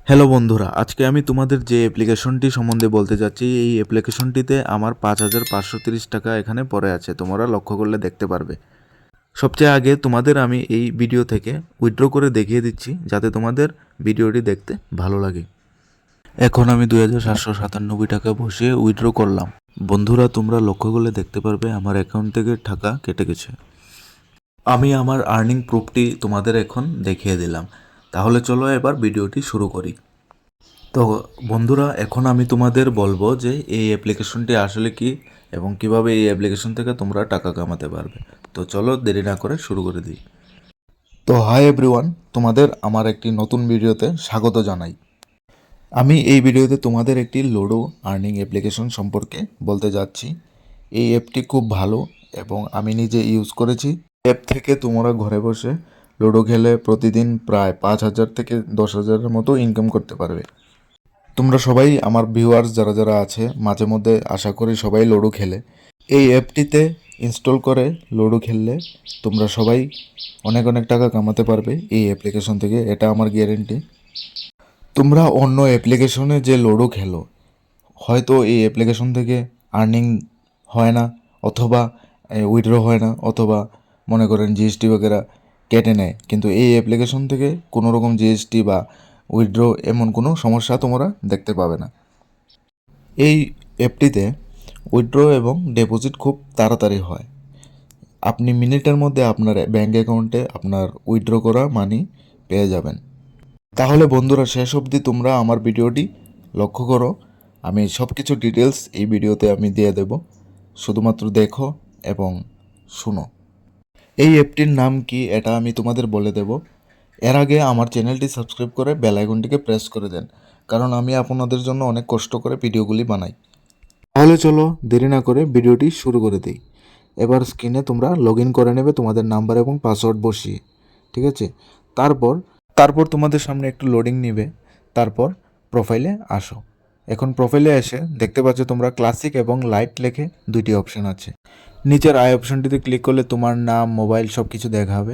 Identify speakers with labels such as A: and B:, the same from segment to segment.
A: Hello বন্ধুরা, আজকে আমি তোমাদের যে অ্যাপ্লিকেশনটি সম্বন্ধে বলতে যাচ্ছি, এই অ্যাপ্লিকেশনটিতে আমার 5,530 টাকা এখানে পড়ে আছে। তোমরা লক্ষ্য করলে দেখতে পারবে। সবচেয়ে আগে তোমাদের আমি এই ভিডিও থেকে উইথড্র করে দেখিয়ে দিচ্ছি, যাতে তোমাদের ভিডিওটি দেখতে ভালো লাগে। এখন আমি 2,797 টাকা বসিয়ে উইথড্র করলাম। বন্ধুরা, তোমরা লক্ষ্য করলে দেখতে পারবে আমার অ্যাকাউন্ট থেকে টাকা কেটে গেছে। আমি আমার আর্নিং প্রুফটি তোমাদের এখন দেখিয়ে দিলাম। তাহলে চলো এবার ভিডিওটি শুরু করি। তো বন্ধুরা, এখন আমি তোমাদের বলবো যে এই অ্যাপ্লিকেশনটি আসলে কি এবং কিভাবে এই অ্যাপ্লিকেশন থেকে তোমরা টাকা কামাতে পারবে। তো চলো দেরি না করে শুরু করে দিই। তো হাই এভরিওয়ান, তোমাদের আমার একটি নতুন ভিডিওতে স্বাগত জানাই। আমি এই ভিডিওতে তোমাদের একটি লুডো আর্নিং অ্যাপ্লিকেশন সম্পর্কে বলতে যাচ্ছি। এই অ্যাপটি খুব ভালো এবং আমি নিজে ইউজ করেছি। অ্যাপ থেকে তোমরা ঘরে বসে লুডো খেলে প্রতিদিন প্রায় 5,000 থেকে 10,000-এর মতো ইনকাম করতে পারবে। তোমরা সবাই আমার ভিউয়ার্স যারা যারা আছে মাঝে মধ্যে আশা করি সবাই লুডো খেলে। এই অ্যাপটিতে ইনস্টল করে লুডো খেললে তোমরা সবাই অনেক অনেক টাকা কামাতে পারবে এই অ্যাপ্লিকেশন থেকে, এটা আমার গ্যারেন্টি। তোমরা অন্য অ্যাপ্লিকেশনে যে লুডো খেলো, হয়তো এই অ্যাপ্লিকেশন থেকে আর্নিং হয় না, অথবা উইথড্র হয় না, অথবা মনে করেন জিএসটি বগেরা কেটে নেয়, কিন্তু এই অ্যাপ্লিকেশন থেকে কোনো রকম জিএসটি বা উইথড্র এমন কোনো সমস্যা তোমরা দেখতে পাবে না। এই অ্যাপটিতে উইথড্র এবং ডিপোজিট খুব তাড়াতাড়ি হয়। আপনি মিনিটের মধ্যে আপনার ব্যাঙ্ক অ্যাকাউন্টে আপনার উইথড্র করা মানি পেয়ে যাবেন। তাহলে বন্ধুরা, শেষ অবধি তোমরা আমার ভিডিওটি লক্ষ্য করো। আমি সব কিছু ডিটেলস এই ভিডিওতে আমি দিয়ে দেব, শুধুমাত্র দেখো এবং শুনো। এই অ্যাপটির নাম কি এটা আমি তোমাদের বলে দেব। এর আগে আমার চ্যানেলটি সাবস্ক্রাইব করে বেল আইকনটিকে প্রেস করে দেন, কারণ আমি আপনাদের জন্য অনেক কষ্ট করে ভিডিওগুলি বানাই। তাহলে চলো দেরি না করে ভিডিওটি শুরু করে দিই। এবার স্ক্রিনে তোমরা লগ ইন করে নেবে তোমাদের নাম্বার এবং পাসওয়ার্ড বসিয়ে, ঠিক আছে? তারপর তোমাদের সামনে একটু লোডিং নেবে। তারপর প্রোফাইলে আসো। এখন প্রোফাইলে এসে দেখতে পাচ্ছ তোমরা ক্লাসিক এবং লাইট লেখে দুইটি অপশন আছে। নিচের আই অপশনটিতে ক্লিক করলে তোমার নাম, মোবাইল সব কিছু দেখাবে।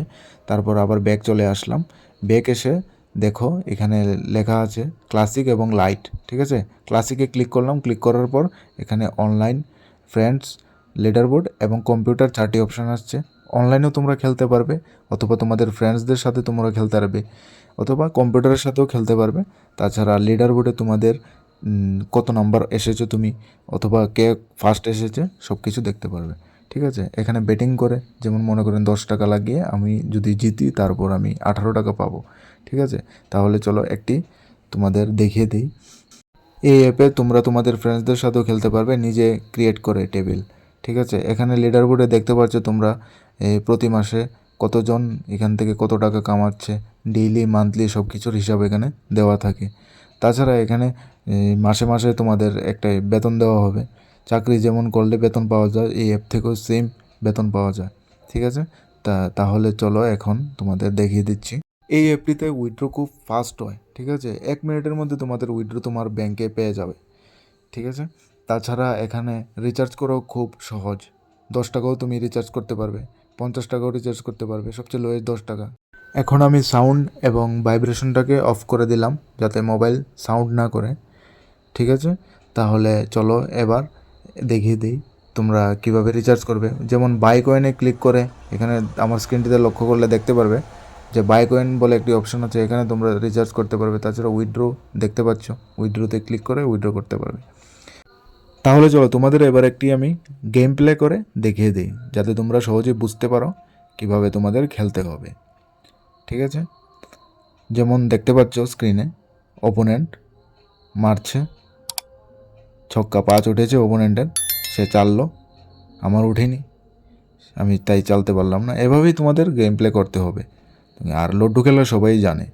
A: তারপর আবার ব্যাক চলে আসলাম। ব্যাক এসে দেখো এখানে লেখা আছে ক্লাসিক এবং লাইট, ঠিক আছে? ক্লাসিকে ক্লিক করলাম। ক্লিক করার পর এখানে অনলাইন, ফ্রেন্ডস, লিডারবোর্ড এবং কম্পিউটার 4টি অপশান আসছে। অনলাইনেও তোমরা খেলতে পারবে, অথবা তোমাদের ফ্রেন্ডসদের সাথে তোমরা খেলতে পারবে, অথবা কম্পিউটারের সাথেও খেলতে পারবে। তাছাড়া লিডারবোর্ডে তোমাদের কত নাম্বার এসেছো তুমি, অথবা কে ফার্স্ট এসেছে সব কিছু দেখতে পারবে, ঠিক আছে? এখানে বেটিং করে, যেমন মনে করেন 10 টাকা লাগিয়ে আমি যদি জিতি তারপর আমি 18 টাকা পাবো, ঠিক আছে? তাহলে চলো একটি তোমাদের দেখিয়ে দিই। এই অ্যাপে তোমরা তোমাদের ফ্রেন্ডসদের সাথেও খেলতে পারবে, নিজে ক্রিয়েট করে টেবিল, ঠিক আছে? এখানে লিডারবোর্ডে দেখতে পাচ্ছ তোমরা প্রতি মাসে কতজন এখান থেকে কত টাকা কামাচ্ছে, ডেইলি, মান্থলি সব কিছুর হিসাব এখানে দেওয়া থাকে। তাছাড়া এখানে মাসে মাসে তোমাদের একটা বেতন দেওয়া হবে। চাকরি যেমন করলে বেতন পাওয়া যায়, এই অ্যাপ থেকেও সেম বেতন পাওয়া যায়, ঠিক আছে? তাহলে চলো এখন তোমাদের দেখিয়ে দিচ্ছি। এই অ্যাপটিতে উইথড্র খুব ফাস্ট হয়, ঠিক আছে? 1 মিনিটের মধ্যে তোমাদের উইথড্র তোমার ব্যাংকে পেয়ে যাবে, ঠিক আছে? তাছাড়া এখানে রিচার্জ করাও খুব সহজ। 10 টাকাও তুমি রিচার্জ করতে পারবে, 50 টাকাও রিচার্জ করতে পারবে, সবচেয়ে লোয়েস্ট 10 টাকা। এখন আমি সাউন্ড এবং ভাইব্রেশনটাকে অফ করে দিলাম, যাতে মোবাইল সাউন্ড না করে, ঠিক আছে? তাহলে চলো এবার দেখিয়ে দিই তোমরা কিভাবে রিচার্জ করবে। যেমন বাই কয়েনে ক্লিক করে এখানে আমার স্ক্রিনটিতে লক্ষ্য করলে দেখতে পারবে যে বাই কয়েন বলে একটি অপশন আছে, এখানে তোমরা রিচার্জ করতে পারবে। তাছাড়া উইথড্র দেখতে পাচ্ছ, উইথড্রোতে ক্লিক করে উইথড্র করতে পারবে। তাহলে চলো তোমাদের এবার একটি আমি গেম প্লে করে দেখিয়ে দিই, যাতে তোমরা সহজে বুঝতে পারো কিভাবে তোমাদের খেলতে হবে, ঠিক আছে? যেমন দেখতে পাচ্ছ স্ক্রিনে, ওপোনেন্ট মারছে, ছক্কা 5 উঠেছে ওপোনেন্টের, সে চাললো, আমার উঠেনি, আমি তাই চালতে পারলাম না। এভাবেই তোমাদের গেম প্লে করতে হবে। আর লুডো খেলা সবাই জানে।